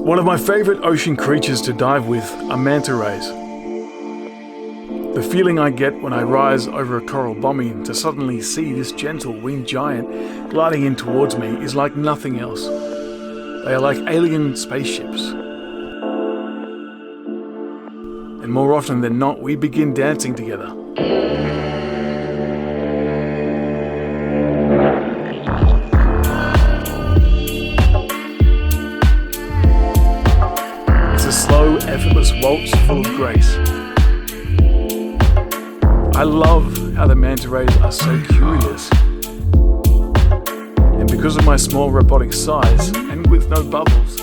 One of my favourite ocean creatures to dive with are manta rays. The feeling I get when I rise over a coral bommie to suddenly see this gentle winged giant gliding in towards me is like nothing else. They are like alien spaceships. And more often than not, we begin dancing together. It's a slow, effortless waltz full of grace. I love how the manta rays are so curious. And because of my small robotic size and with no bubbles,